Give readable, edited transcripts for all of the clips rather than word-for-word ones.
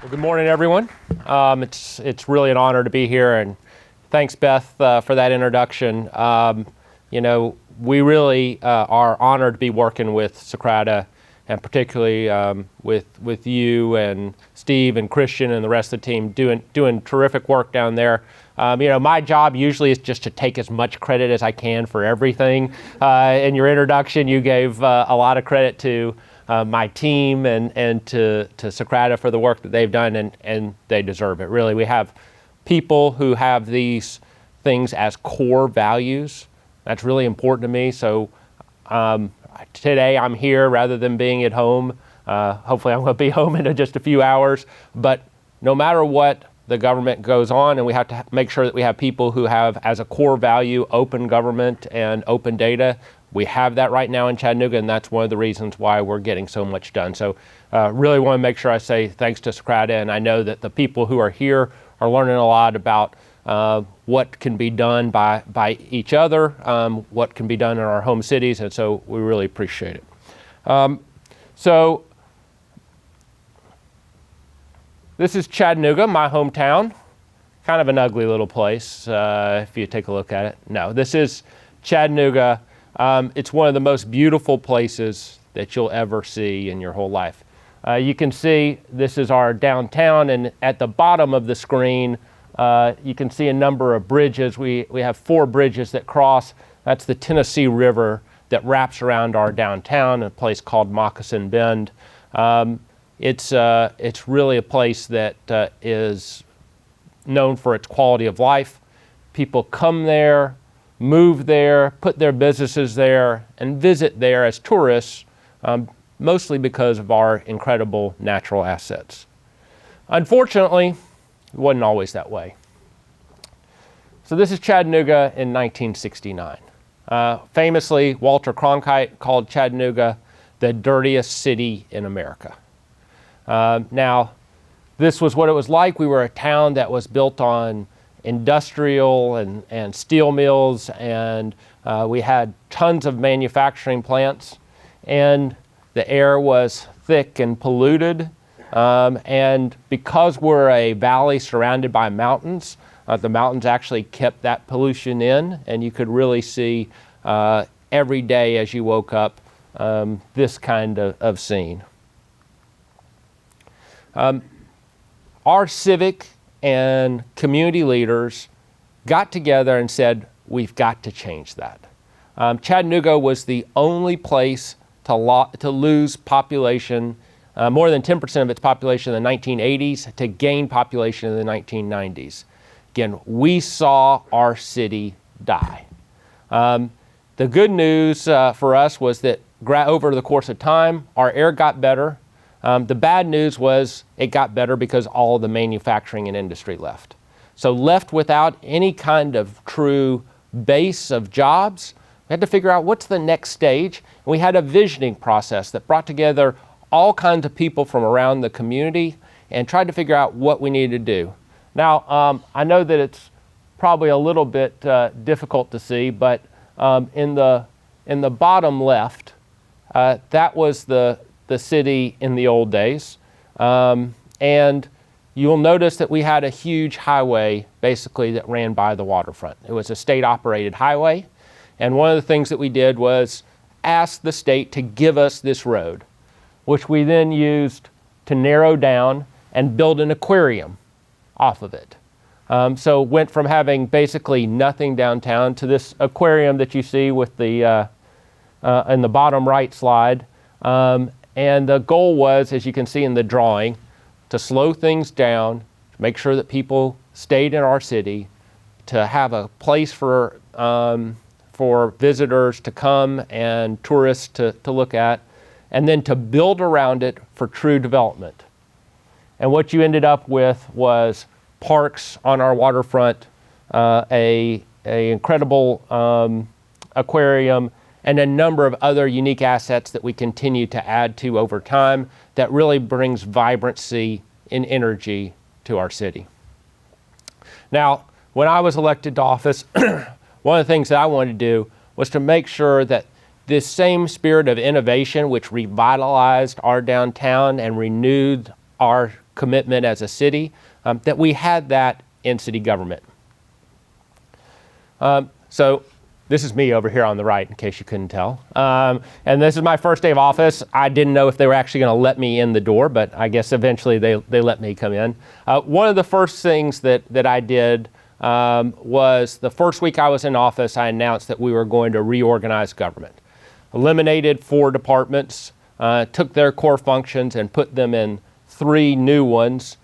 Well, good morning, everyone. It's really an honor to be here, and thanks, Beth, for that introduction. We really are honored to be working with Socrata, and particularly with you and Steve and Christian and the rest of the team doing terrific work down there. My job usually is just to take as much credit as I can for everything. In your introduction, you gave a lot of credit to my team and to Socrata for the work that they've done, and they deserve it. Really, we have people who have these things as core values. That's really important to me. So today I'm here rather than being at home. Hopefully I'm going to be home in just a few hours. But no matter what the government goes on, and we have to make sure that we have people who have as a core value open government and open data. We have that right now in Chattanooga, and that's one of the reasons why we're getting so much done. So really want to make sure I say thanks to Socrata, and I know that the people who are here are learning a lot about what can be done by each other, what can be done in our home cities, and so we really appreciate it. So this is Chattanooga, my hometown. Kind of an ugly little place if you take a look at it. No, this is Chattanooga. It's one of the most beautiful places that you'll ever see in your whole life. You can see this is our downtown, and at the bottom of the screen, you can see a number of bridges. We have 4 bridges that cross. That's the Tennessee River that wraps around our downtown, a place called Moccasin Bend. It's really a place that is known for its quality of life. People come there, move there, put their businesses there, and visit there as tourists, mostly because of our incredible natural assets. Unfortunately, it wasn't always that way. So this is Chattanooga in 1969. Famously, Walter Cronkite called Chattanooga the dirtiest city in America. Now, this was what it was like. We were a town that was built on industrial and steel mills, and we had tons of manufacturing plants, and the air was thick and polluted. And because we're a valley surrounded by mountains, the mountains actually kept that pollution in, and you could really see every day as you woke up this kind of scene. Our civic and community leaders got together and said, we've got to change that. Chattanooga was the only place to lose population, more than 10% of its population in the 1980s, to gain population in the 1990s. Again, we saw our city die. The good news for us was that over the course of time, our air got better. The bad news was it got better because all the manufacturing and industry left. So left without any kind of true base of jobs, we had to figure out what's the next stage. And we had a visioning process that brought together all kinds of people from around the community and tried to figure out what we needed to do. Now, I know that it's probably a little bit difficult to see, but in the bottom left, that was the city in the old days. And you'll notice that we had a huge highway basically that ran by the waterfront. It was a state-operated highway. And one of the things that we did was ask the state to give us this road, which we then used to narrow down and build an aquarium off of it. So went from having basically nothing downtown to this aquarium that you see with the in the bottom right slide. And the goal was, as you can see in the drawing, to slow things down, to make sure that people stayed in our city, to have a place for visitors to come and tourists to look at, and then to build around it for true development. And what you ended up with was parks on our waterfront, a incredible aquarium, and a number of other unique assets that we continue to add to over time that really brings vibrancy and energy to our city. Now, when I was elected to office, one of the things that I wanted to do was to make sure that this same spirit of innovation, which revitalized our downtown and renewed our commitment as a city, that we had that in city government. So this is me over here on the right, in case you couldn't tell. And this is my first day of office. I didn't know if they were actually going to let me in the door, but I guess eventually they let me come in. One of the first things that I did was the first week I was in office, I announced that we were going to reorganize government. Eliminated 4 departments, took their core functions and put them in 3 new ones,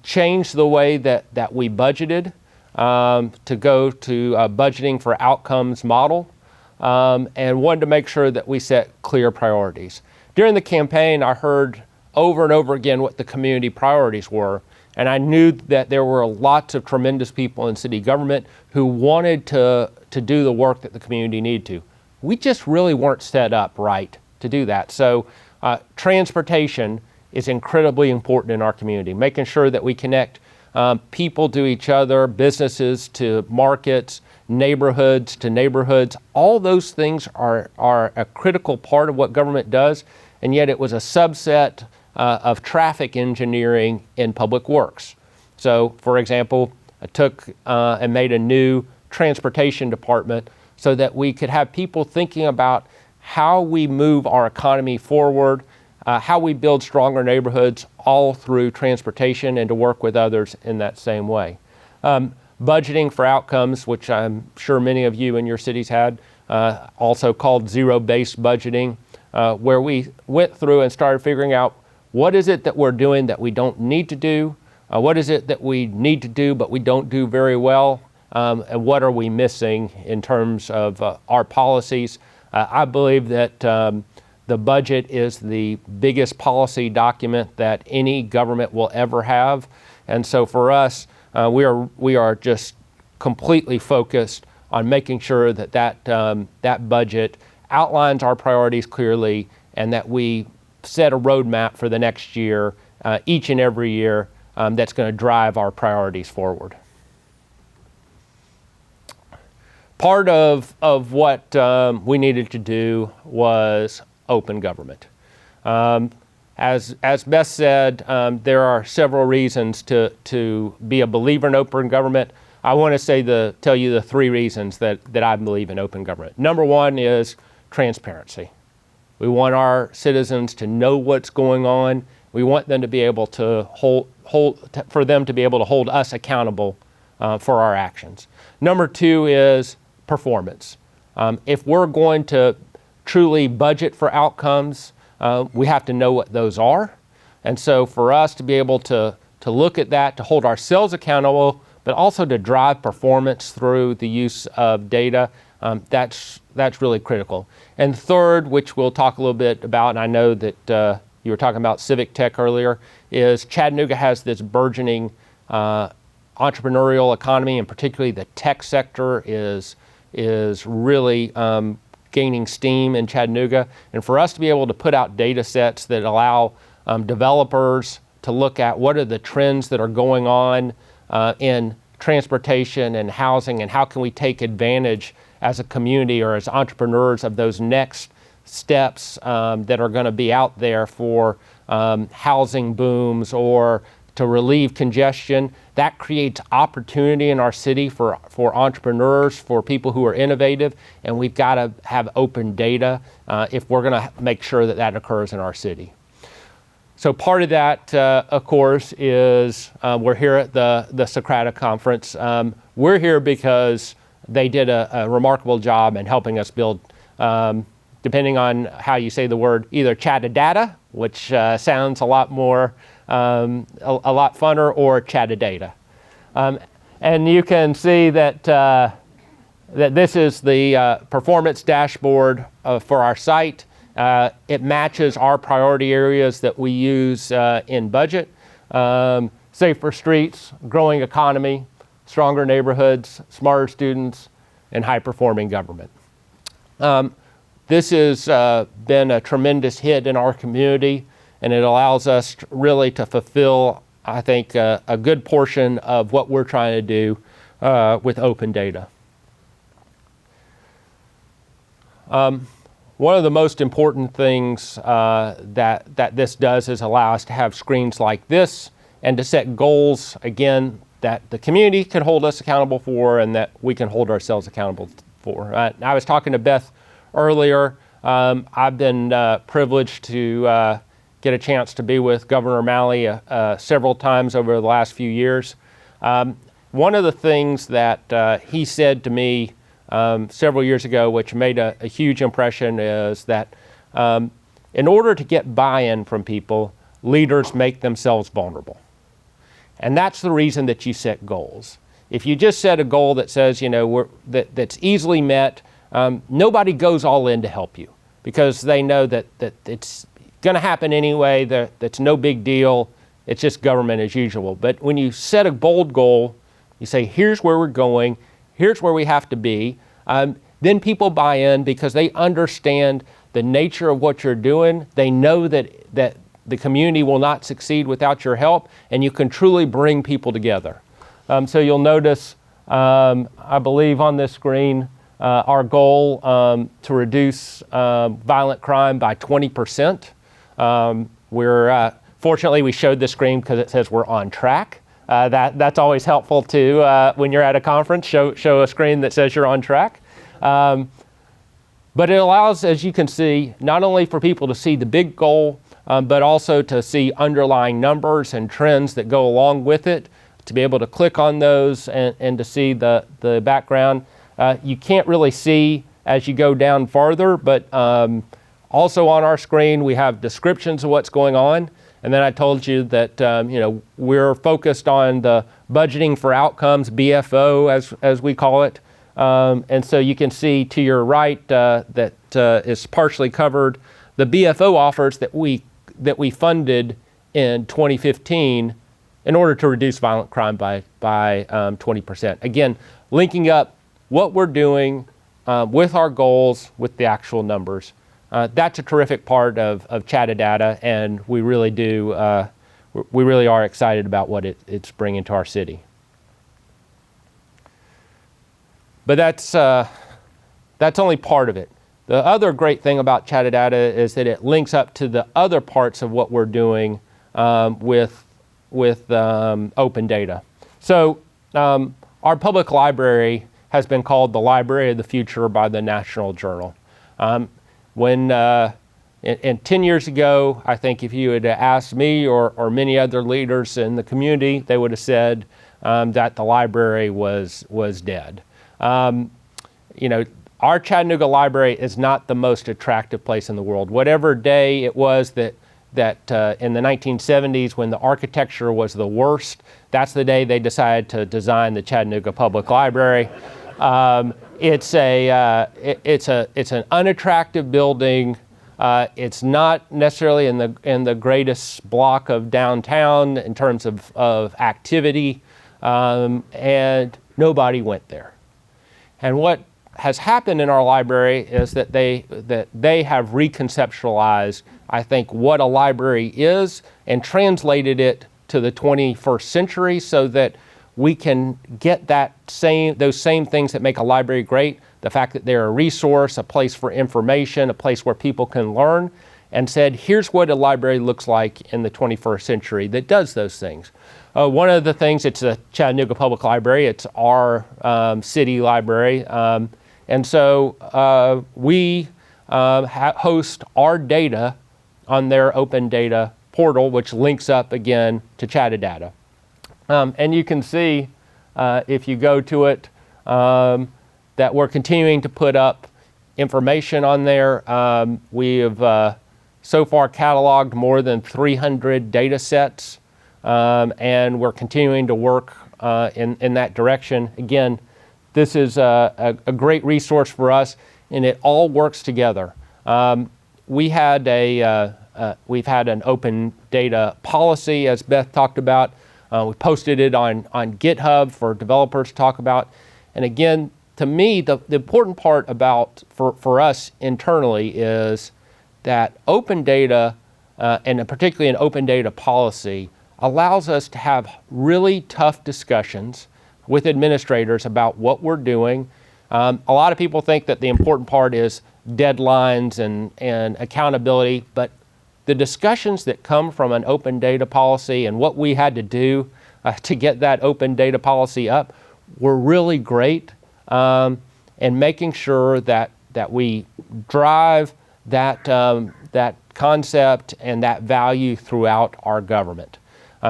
changed the way that we budgeted to go to a budgeting for outcomes model, and wanted to make sure that we set clear priorities. During the campaign, I heard over and over again what the community priorities were, and I knew that there were lots of tremendous people in city government who wanted to do the work that the community needed to. We just really weren't set up right to do that. So transportation is incredibly important in our community, making sure that we connect people to each other, businesses to markets, neighborhoods to neighborhoods. All those things are a critical part of what government does, and yet it was a subset of traffic engineering in public works. So, for example, I took and made a new transportation department so that we could have people thinking about how we move our economy forward, how we build stronger neighborhoods all through transportation, and to work with others in that same way. Budgeting for outcomes, which I'm sure many of you in your cities had, also called zero-based budgeting, where we went through and started figuring out what is it that we're doing that we don't need to do, what is it that we need to do but we don't do very well, and what are we missing in terms of our policies. I believe that the budget is the biggest policy document that any government will ever have. And so for us, we are just completely focused on making sure that budget outlines our priorities clearly, and that we set a roadmap for the next year, each and every year, that's going to drive our priorities forward. Part of what we needed to do was open government. As Beth said, there are several reasons to be a believer in open government. I want to tell you the 3 reasons that I believe in open government. Number 1 is transparency. We want our citizens to know what's going on. We want them to be able to for them to be able to hold us accountable for our actions. Number 2 is performance. If we're going to truly budget for outcomes, we have to know what those are. And so for us to be able to look at that, to hold ourselves accountable, but also to drive performance through the use of data, that's really critical. And third, which we'll talk a little bit about, and I know that you were talking about civic tech earlier, is Chattanooga has this burgeoning entrepreneurial economy, and particularly the tech sector is really gaining steam in Chattanooga. And for us to be able to put out data sets that allow developers to look at what are the trends that are going on in transportation and housing, and how can we take advantage as a community or as entrepreneurs of those next steps that are going to be out there for housing booms or to relieve congestion. That creates opportunity in our city for entrepreneurs, for people who are innovative, and we've got to have open data if we're going to make sure that occurs in our city. So part of that, of course, is we're here at the Socrata conference. We're here because they did a remarkable job in helping us build, depending on how you say the word, either Chattadata, which sounds a lot more, a lot funner, or Chattadata. And you can see that that this is the performance dashboard for our site. It matches our priority areas that we use in budget. Safer streets, growing economy, stronger neighborhoods, smarter students, and high-performing government. This has been a tremendous hit in our community, and it allows us really to fulfill, I think, a good portion of what we're trying to do with open data. One one of the most important things that this does is allow us to have screens like this and to set goals, again, that the community can hold us accountable for and that we can hold ourselves accountable for. I was talking to Beth earlier. I've been privileged to get a chance to be with Governor O'Malley several times over the last few years. One of the things that he said to me several years ago, which made a huge impression, is that in order to get buy-in from people, leaders make themselves vulnerable. And that's the reason that you set goals. If you just set a goal that says, that's easily met, nobody goes all in to help you because they know that it's going to happen anyway, that's no big deal, it's just government as usual. But when you set a bold goal, you say, here's where we're going, here's where we have to be, then people buy in because they understand the nature of what you're doing. They know that the community will not succeed without your help, and you can truly bring people together. So you'll notice, I believe on this screen, our goal to reduce violent crime by 20%. Fortunately, we showed this screen because it says we're on track. That's always helpful too when you're at a conference, show a screen that says you're on track. But it allows, as you can see, not only for people to see the big goal, but also to see underlying numbers and trends that go along with it, to be able to click on those and to see the background. You can't really see as you go down farther, but also on our screen we have descriptions of what's going on. And then I told you that we're focused on the budgeting for outcomes, BFO as we call it. And so you can see to your right that is partially covered the BFO offers that we funded in 2015 in order to reduce violent crime by 20%. Again, linking up what we're doing with our goals with the actual numbers. That's a terrific part of Chattanooga, and we really are excited about what it's bringing to our city. But that's only part of it. The other great thing about Chattanooga is that it links up to the other parts of what we're doing with open data. So our public library has been called the Library of the Future by the National Journal. When 10 years ago, I think if you had asked me or many other leaders in the community, they would have said that the library was dead. Our Chattanooga Library is not the most attractive place in the world. Whatever day it was that in the 1970s when the architecture was the worst, that's the day they decided to design the Chattanooga Public Library. It's an unattractive building. It's not necessarily in the greatest block of downtown in terms of activity, and nobody went there. And what has happened in our library is that they have reconceptualized, I think, what a library is and translated it to the 21st century so that we can get those same things that make a library great, the fact that they're a resource, a place for information, a place where people can learn, and said, here's what a library looks like in the 21st century that does those things. One of the things, it's the Chattanooga Public Library, it's our city library, and so we host our data on their open data portal, which links up again to Chattanooga. And you can see, if you go to it, that we're continuing to put up information on there. We have so far cataloged more than 300 data sets, and we're continuing to work in that direction. Again, this is a great resource for us, and it all works together. We've had an open data policy, as Beth talked about. We posted it on GitHub for developers to talk about. And again, to me, the important part for us internally is that open data, and particularly an open data policy, allows us to have really tough discussions with administrators about what we're doing, A lot of people think that the important part is deadlines and accountability, but the discussions that come from an open data policy and what we had to do to get that open data policy up were really great, and making sure that we drive that concept and that value throughout our government.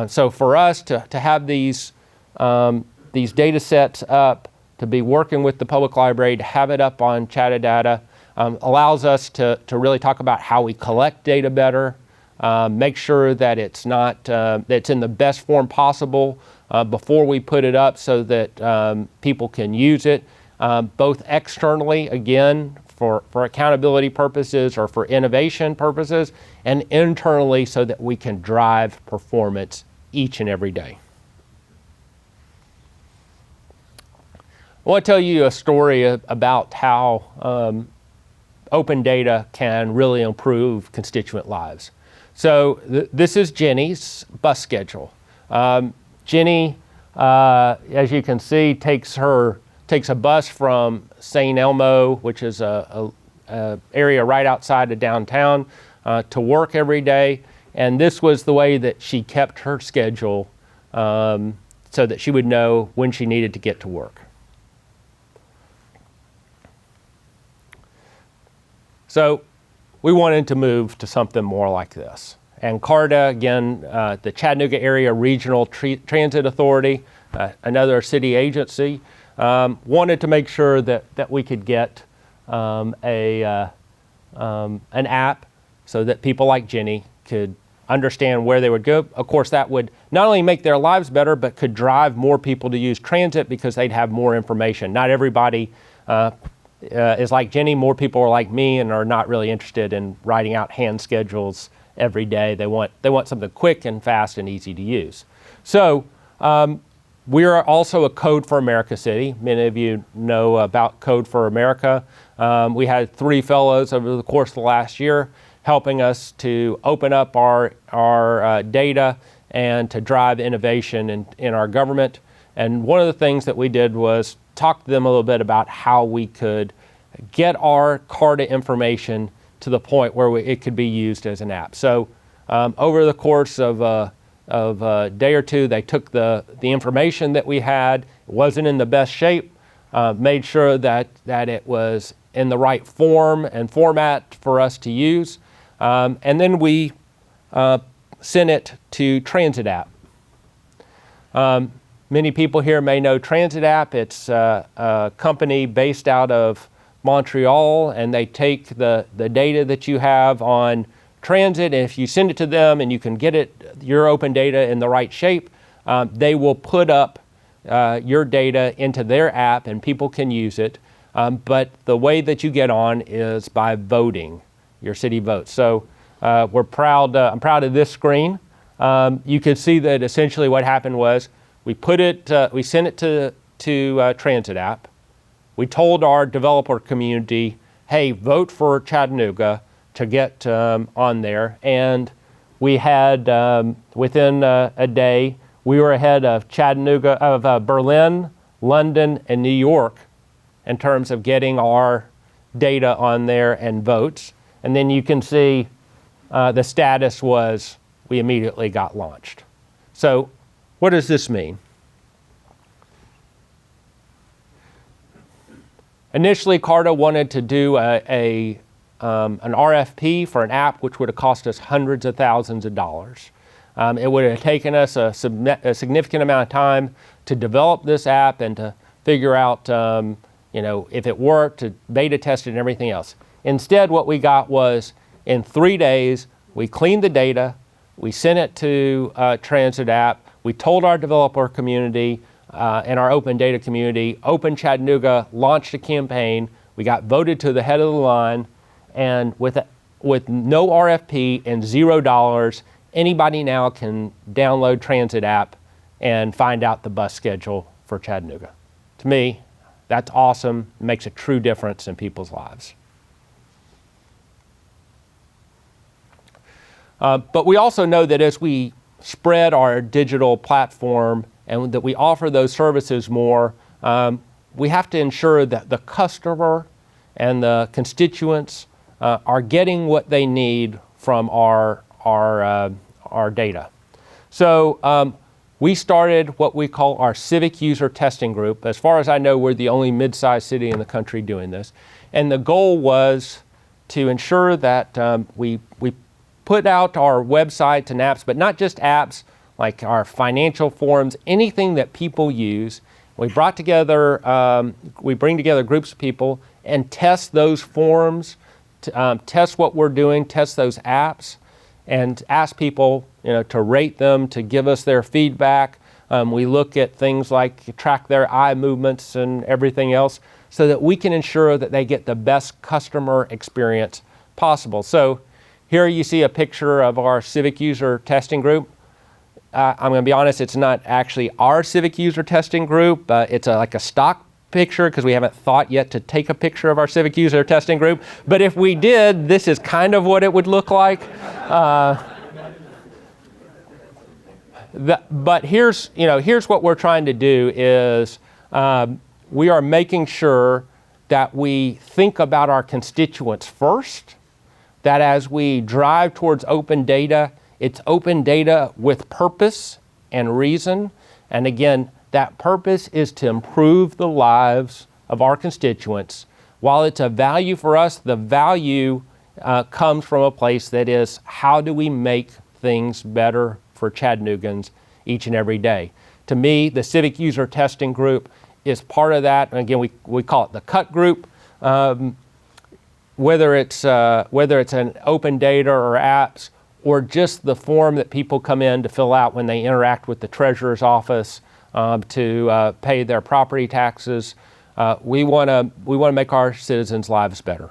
So for us to have these data sets up, to be working with the public library, to have it up on Chatadata, allows us to really talk about how we collect data better, make sure that it's in the best form possible before we put it up so that people can use it, both externally, again, for accountability purposes or for innovation purposes, and internally so that we can drive performance each and every day. I want to tell you a story about how open data can really improve constituent lives. So this is Jenny's bus schedule. Jenny, as you can see, takes a bus from St. Elmo, which is a area right outside of downtown, to work every day. And this was the way that she kept her schedule so that she would know when she needed to get to work. So we wanted to move to something more like this. And CARTA, again, the Chattanooga Area Regional Transit Authority, another city agency, wanted to make sure that we could get an app so that people like Jenny could understand where they would go. Of course, that would not only make their lives better, but could drive more people to use transit because they'd have more information. Not everybody is like Jenny. More people are like me and are not really interested in writing out hand schedules every day. They want something quick and fast and easy to use. So we are also a Code for America city. Many of you know about Code for America. We had 3 fellows over the course of the last year helping us to open up our data and to drive innovation in our government. And one of the things that we did was talk to them a little bit about how we could get our CARTA information to the point where it could be used as an app. So over the course of a day or two, they took the information that we had. It wasn't in the best shape, made sure that it was in the right form and format for us to use. And then we sent it to Transit App. Many people here may know Transit App. It's a company based out of Montreal, and they take the data that you have on transit, and if you send it to them and you can get your open data in the right shape, they will put up your data into their app and people can use it. But the way that you get on is by voting. Your city votes. So I'm proud of this screen. You can see that essentially what happened was we sent it to Transit App. We told our developer community, hey, vote for Chattanooga to get on there. And we had, within a day, we were ahead of Berlin, London, and New York in terms of getting our data on there and votes. And then you can see the status was we immediately got launched. So what does this mean? Initially, CARTA wanted to do an RFP for an app which would have cost us hundreds of thousands of dollars. It would have taken us a significant amount of time to develop this app and to figure out if it worked, to beta test it and everything else. Instead, what we got was in 3 days, we cleaned the data, we sent it to Transit App, we told our developer community and our open data community, Open Chattanooga launched a campaign, we got voted to the head of the line, and with no RFP and $0, anybody now can download Transit App and find out the bus schedule for Chattanooga. To me, that's awesome. It makes a true difference in people's lives. But we also know that as we spread our digital platform and that we offer those services more, we have to ensure that the customer and the constituents are getting what they need from our data. So we started what we call our Civic User Testing Group. As far as I know, we're the only mid-sized city in the country doing this. And the goal was to ensure that we put out our websites and apps, but not just apps, like our financial forums, anything that people use. We bring together groups of people and test those forums, test what we're doing, test those apps, and ask people, to rate them, to give us their feedback. We look at things like track their eye movements and everything else, so that we can ensure that they get the best customer experience possible. So here you see a picture of our Civic User Testing Group. I'm going to be honest, it's not actually our Civic User Testing Group. It's like a stock picture because we haven't thought yet to take a picture of our Civic User Testing Group. But if we did, this is kind of what it would look like. But here's what we're trying to do is we are making sure that we think about our constituents first, that as we drive towards open data, it's open data with purpose and reason. And again, that purpose is to improve the lives of our constituents. While it's a value for us, the value comes from a place that is, how do we make things better for Chattanoogans each and every day? To me, the Civic User Testing Group is part of that. And again, we call it the CUT group. Whether it's an open data or apps, or just the form that people come in to fill out when they interact with the treasurer's office to pay their property taxes. We want to make our citizens' lives better.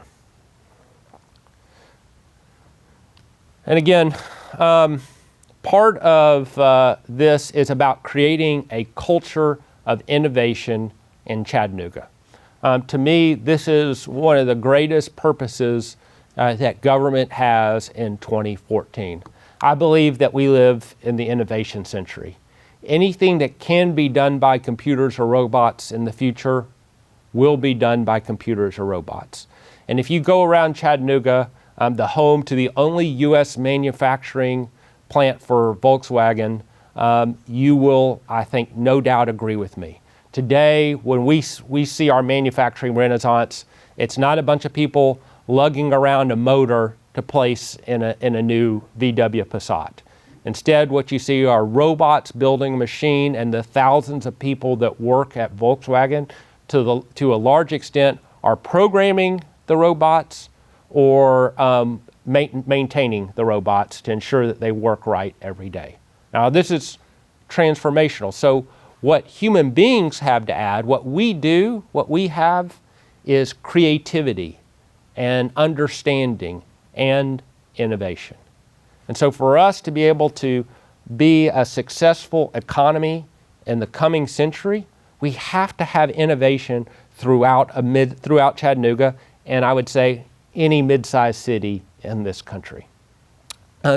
And again, part of this is about creating a culture of innovation in Chattanooga. To me, this is one of the greatest purposes that government has in 2014. I believe that we live in the innovation century. Anything that can be done by computers or robots in the future will be done by computers or robots. And if you go around Chattanooga, the home to the only U.S. manufacturing plant for Volkswagen, you will, I think, no doubt agree with me. Today, when we see our manufacturing renaissance, it's not a bunch of people lugging around a motor to place in a new VW Passat. Instead, what you see are robots building a machine, and the thousands of people that work at Volkswagen, to a large extent, are programming the robots or maintaining the robots to ensure that they work right every day. Now, this is transformational. So what human beings have to add, what we have is creativity and understanding and innovation. And so for us to be able to be a successful economy in the coming century, we have to have innovation throughout Chattanooga, and I would say any mid-sized city in this country.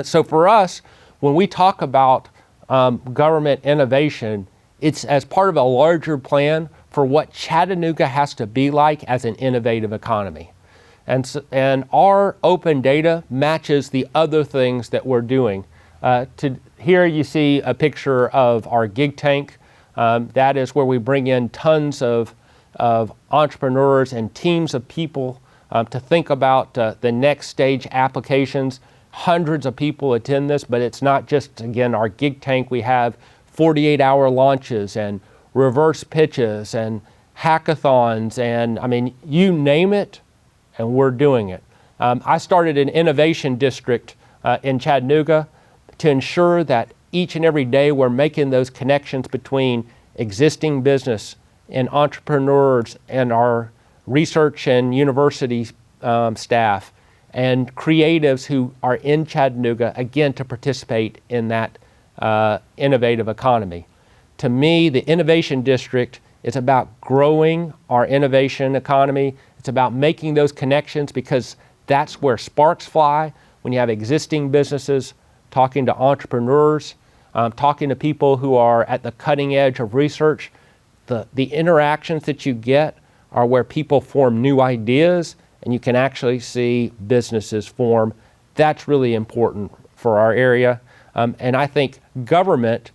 So for us, when we talk about government innovation, it's as part of a larger plan for what Chattanooga has to be like as an innovative economy. And our open data matches the other things that we're doing. Here you see a picture of our gig tank. That is where we bring in tons of entrepreneurs and teams of people to think about the next stage applications. Hundreds of people attend this, but it's not just, again, our gig tank. We have 48-hour launches and reverse pitches and hackathons, and I mean, you name it, and we're doing it. I started an innovation district in Chattanooga to ensure that each and every day we're making those connections between existing business and entrepreneurs and our research and university staff and creatives who are in Chattanooga, again, to participate in that innovative economy. To me, the innovation district is about growing our innovation economy. It's about making those connections, because that's where sparks fly when you have existing businesses talking to entrepreneurs, talking to people who are at the cutting edge of research. the interactions that you get are where people form new ideas and you can actually see businesses form. That's really important for our area. And I think government,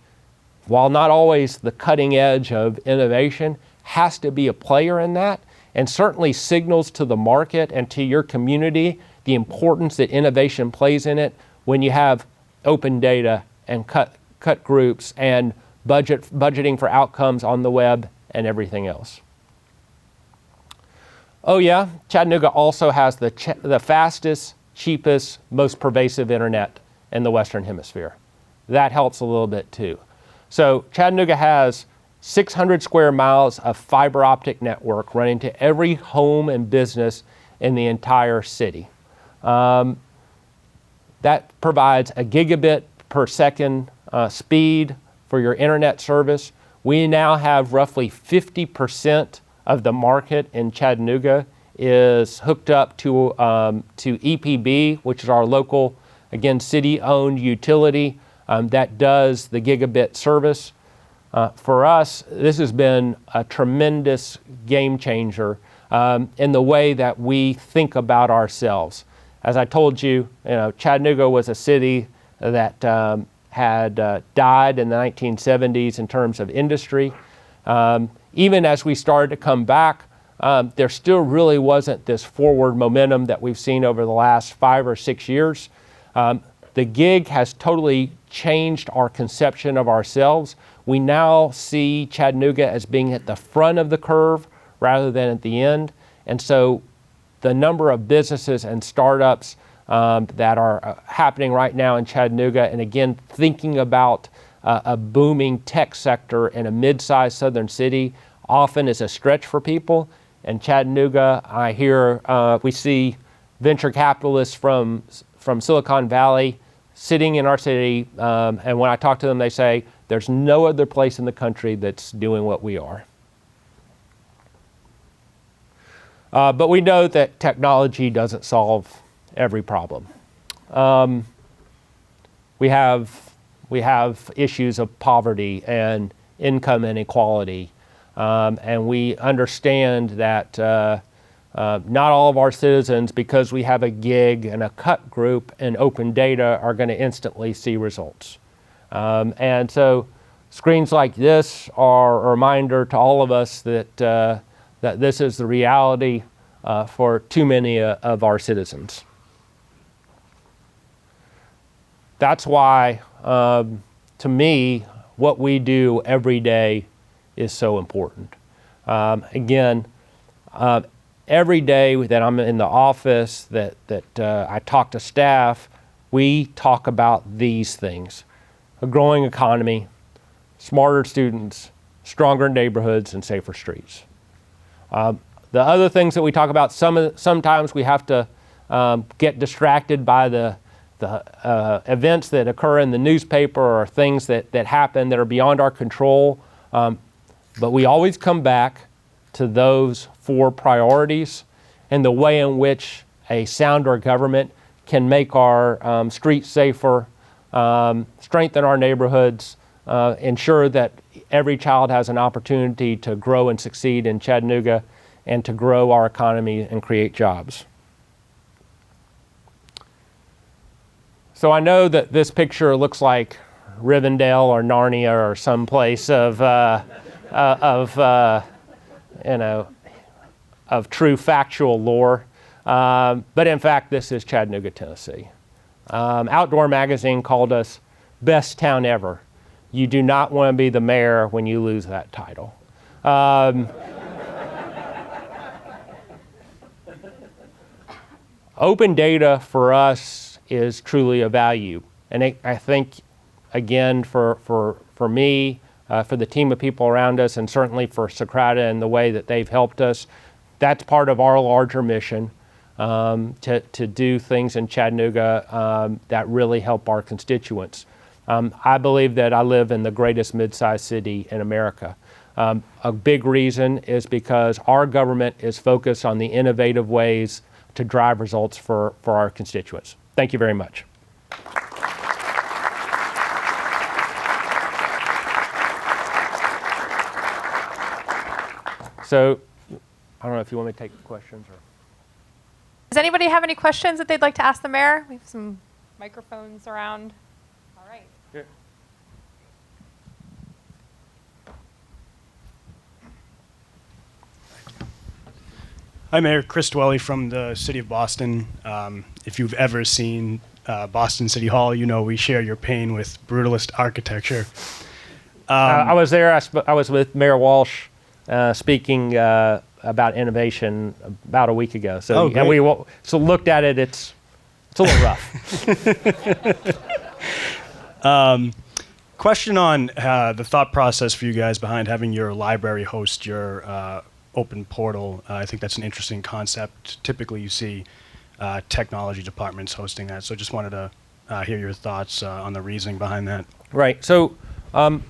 while not always the cutting edge of innovation, has to be a player in that, and certainly signals to the market and to your community the importance that innovation plays in it when you have open data and cut groups and budgeting for outcomes on the web and everything else. Oh yeah, Chattanooga also has the fastest, cheapest, most pervasive internet in the Western Hemisphere. That helps a little bit too. So Chattanooga has 600 square miles of fiber optic network running to every home and business in the entire city. That provides a gigabit per second speed for your internet service. We now have roughly 50% of the market in Chattanooga is hooked up to EPB, which is our local, again, city-owned utility that does the gigabit service. For us, this has been a tremendous game changer in the way that we think about ourselves. As I told you, Chattanooga was a city that had died in the 1970s in terms of industry. Even as we started to come back, there still really wasn't this forward momentum that we've seen over the last 5 or 6 years. The gig has totally changed our conception of ourselves. We now see Chattanooga as being at the front of the curve rather than at the end. And so the number of businesses and startups that are happening right now in Chattanooga, and again, thinking about a booming tech sector in a mid-sized southern city often is a stretch for people. In Chattanooga, I hear we see venture capitalists from Silicon Valley sitting in our city, and when I talk to them, they say, there's no other place in the country that's doing what we are. But we know that technology doesn't solve every problem. We have issues of poverty and income inequality, and we understand that not all of our citizens, because we have a gig and a cut group and open data, are going to instantly see results. And so screens like this are a reminder to all of us that, that this is the reality for too many of our citizens. That's why, to me, what we do every day is so important. Again, every day that I'm in the office, that I talk to staff, we talk about these things: a growing economy, smarter students, stronger neighborhoods, and safer streets. The other things that we talk about, sometimes we have to get distracted by the events that occur in the newspaper or things that happen that are beyond our control. But we always come back to those 4 priorities and the way in which a sounder government can make our streets safer, strengthen our neighborhoods, ensure that every child has an opportunity to grow and succeed in Chattanooga, and to grow our economy and create jobs. So I know that this picture looks like Rivendell or Narnia or some place of true factual lore, but in fact this is Chattanooga, Tennessee. Outdoor Magazine called us best town ever. You do not want to be the mayor when you lose that title. Open data for us is truly a value, and I think, again, for me, for the team of people around us, and certainly for Socrata and the way that they've helped us, that's part of our larger mission, to do things in Chattanooga that really help our constituents. I believe that I live in the greatest mid-sized city in America. A big reason is because our government is focused on the innovative ways to drive results for our constituents. Thank you very much. So I don't know if you want me to take questions or. Does anybody have any questions that they'd like to ask the mayor? We have some microphones around. All right. Yeah. Hi, Mayor. Chris Dwelly from the City of Boston. If you've ever seen Boston City Hall, you know we share your pain with brutalist architecture. I was there. I was with Mayor Walsh speaking about innovation about a week ago. So and we looked at it. It's a little rough. Question on the thought process for you guys behind having your library host your open portal. I think that's an interesting concept. Typically, you see technology departments hosting that. So just wanted to hear your thoughts on the reasoning behind that. Right. So I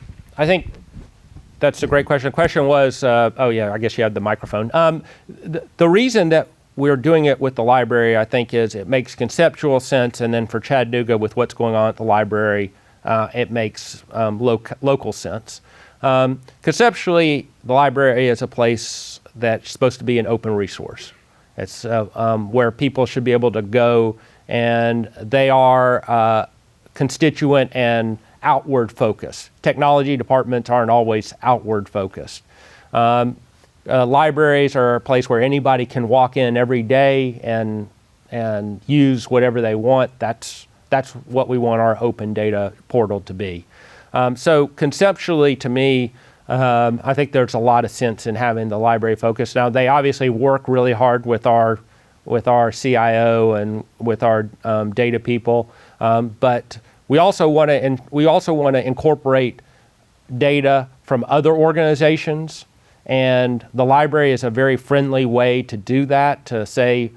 think that's a great question. The question was, I guess you had the microphone. The reason that we're doing it with the library, I think, is it makes conceptual sense, and then for Chattanooga, with what's going on at the library, it makes local sense. Conceptually, the library is a place that's supposed to be an open resource. It's where people should be able to go, and they are constituent and outward focused. Technology departments aren't always outward focused. Libraries are a place where anybody can walk in every day and use whatever they want. That's what we want our open data portal to be. So conceptually, to me, I think there's a lot of sense in having the library focused. Now, they obviously work really hard with our CIO and with our data people, but we also want to incorporate data from other organizations, and the library is a very friendly way to do that. To say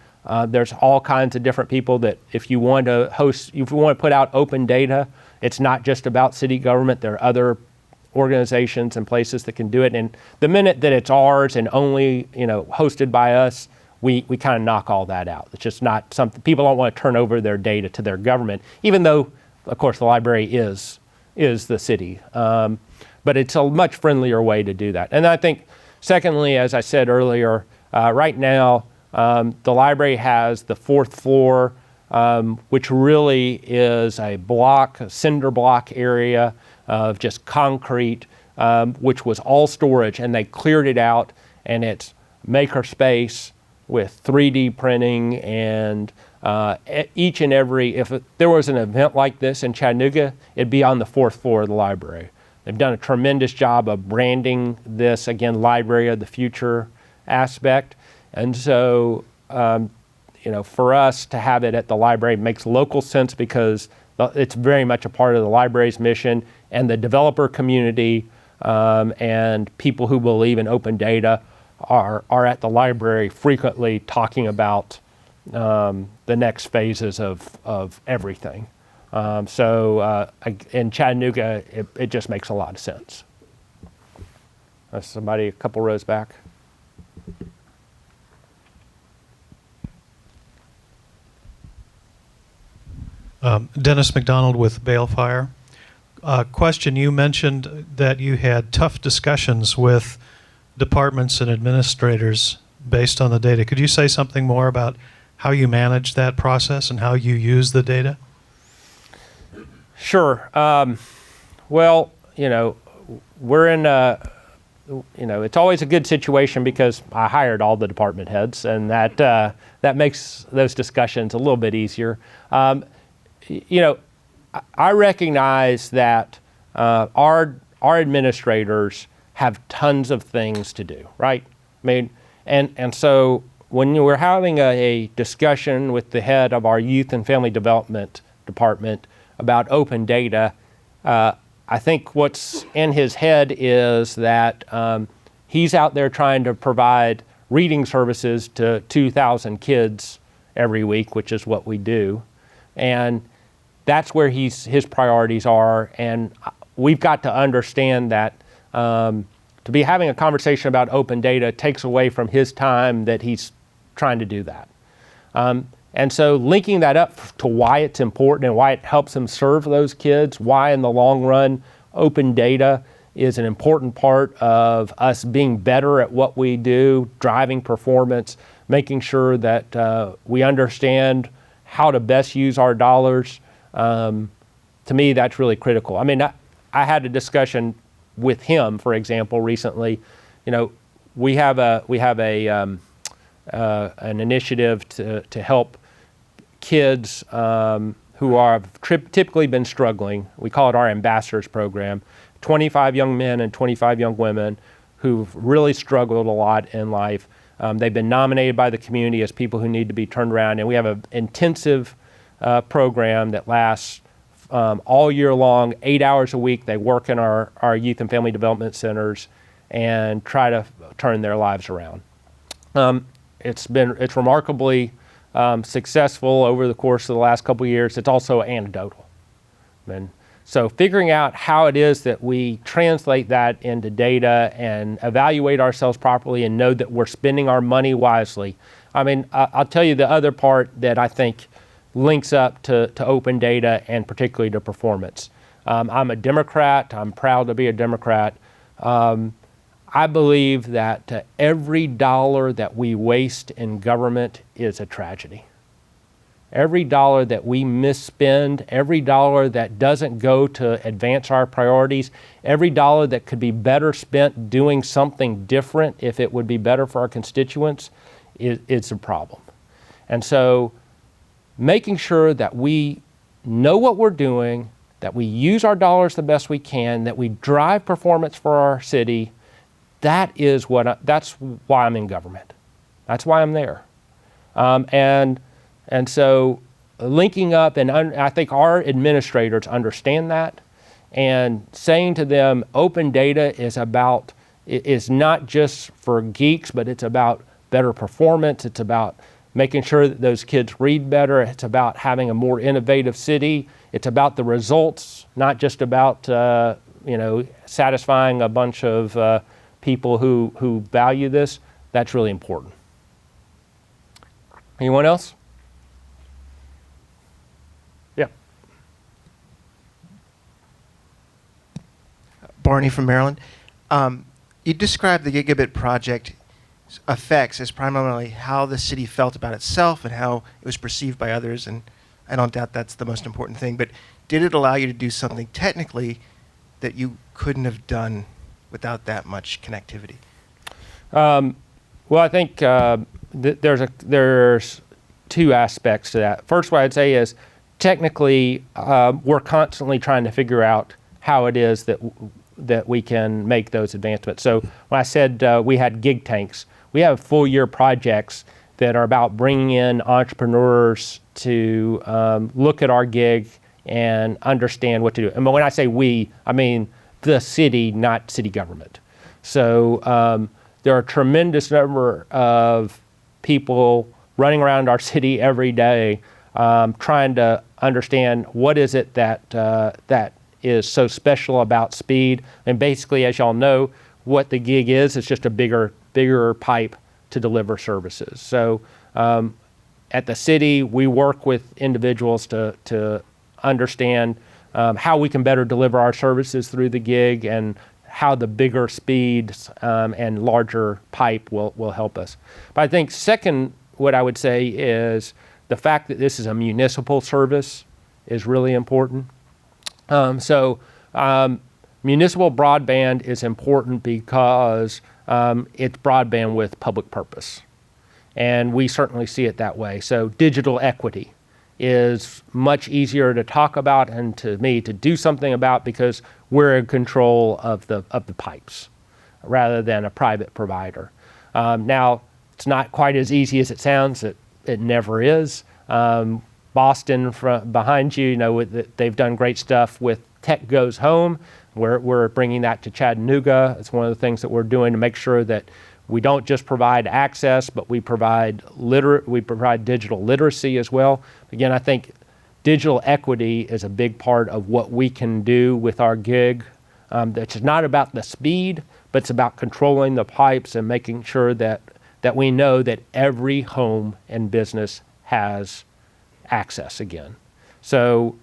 there's all kinds of different people that if you want to put out open data, it's not just about city government. There are other organizations and places that can do it. And the minute that it's ours and only hosted by us, we kind of knock all that out. It's just not something people don't want to turn over their data to their government, even though, of course, the library is the city. But it's a much friendlier way to do that. And I think, secondly, as I said earlier, right now the library has the fourth floor, which really is a cinder block area of just concrete, which was all storage, and they cleared it out, and it's maker space with 3D printing, and each and every, if there was an event like this in Chattanooga, it'd be on the fourth floor of the library. They've done a tremendous job of branding this, again, library of the future aspect. And so, for us to have it at the library makes local sense because it's very much a part of the library's mission, and the developer community and people who believe in open data are at the library frequently talking about the next phases of everything. So in Chattanooga, it just makes a lot of sense. Somebody a couple rows back. Dennis McDonald with Balefire. Question, you mentioned that you had tough discussions with departments and administrators based on the data. Could you say something more about how you manage that process and how you use the data? Sure. Well, we're in it's always a good situation because I hired all the department heads, and that makes those discussions a little bit easier. I recognize that our administrators have tons of things to do, right? I mean, and so when we're having a discussion with the head of our youth and family development department about open data, I think what's in his head is that he's out there trying to provide reading services to 2,000 kids every week, which is what we do. And that's where his priorities are. And we've got to understand that to be having a conversation about open data takes away from his time that he's trying to do that. And so linking that up to why it's important and why it helps him serve those kids, why in the long run open data is an important part of us being better at what we do, driving performance, making sure that we understand how to best use our dollars. To me, that's really critical. I mean, I had a discussion with him, for example, recently. You know, we have an initiative to help kids who have typically been struggling. We call it our ambassadors program. 25 young men and 25 young women who've really struggled a lot in life. They've been nominated by the community as people who need to be turned around, and we have an intensive program that lasts all year long, 8 hours a week. They work in our youth and family development centers and try to turn their lives around. It's remarkably successful over the course of the last couple of years. It's also anecdotal. And so figuring out how it is that we translate that into data and evaluate ourselves properly and know that we're spending our money wisely. I mean, I'll tell you the other part that I think links up to open data and particularly to performance. I'm a Democrat. I'm proud to be a Democrat. I believe that every dollar that we waste in government is a tragedy. Every dollar that we misspend, every dollar that doesn't go to advance our priorities, every dollar that could be better spent doing something different if it would be better for our constituents, it's a problem. And so making sure that we know what we're doing, that we use our dollars the best we can, that we drive performance for our city, that's why I'm in government. That's why I'm there. And so linking up, and I think our administrators understand that, and saying to them, open data is not just for geeks, but it's about better performance. It's about making sure that those kids read better. It's about having a more innovative city. It's about the results, not just about satisfying a bunch of people who value this. That's really important. Anyone else? Yeah. Barney from Maryland. You described the Gigabit project effects as primarily how the city felt about itself and how it was perceived by others, and I don't doubt that's the most important thing, but did it allow you to do something technically that you couldn't have done without that much connectivity? Well, I think there's two aspects to that. First, what I'd say is technically we're constantly trying to figure out how it is that we can make those advancements. So when I said we had gig tanks, we have full year projects that are about bringing in entrepreneurs to look at our gig and understand what to do. And when I say we, I mean the city, not city government. So there are a tremendous number of people running around our city every day trying to understand what is it that is so special about speed. And basically, as y'all know, what the gig is just a bigger pipe to deliver services. So at the city, we work with individuals to understand how we can better deliver our services through the gig and how the bigger speeds and larger pipe will help us. But I think second, what I would say is the fact that this is a municipal service is really important. So municipal broadband is important because it's broadband with public purpose. And we certainly see it that way. So digital equity is much easier to talk about and to me to do something about because we're in control of the pipes rather than a private provider. Now, it's not quite as easy as it sounds. It never is. Boston behind you, they've done great stuff with Tech Goes Home. We're bringing that to Chattanooga. It's one of the things that we're doing to make sure that we don't just provide access, but we provide digital literacy as well. Again, I think digital equity is a big part of what we can do with our gig. It's not about the speed, but it's about controlling the pipes and making sure that we know that every home and business has access again. So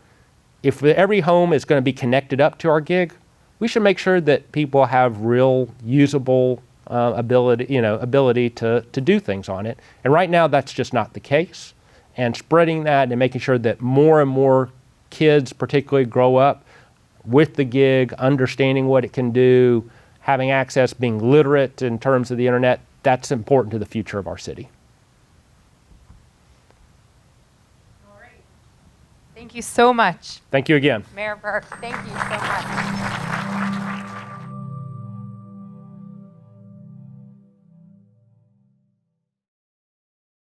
if every home is going to be connected up to our gig, we should make sure that people have real usable ability to do things on it. And right now, that's just not the case. And spreading that and making sure that more and more kids particularly grow up with the gig, understanding what it can do, having access, being literate in terms of the internet, that's important to the future of our city. All right. Thank you so much, Thank you again. Mayor Berke. Thank you so much.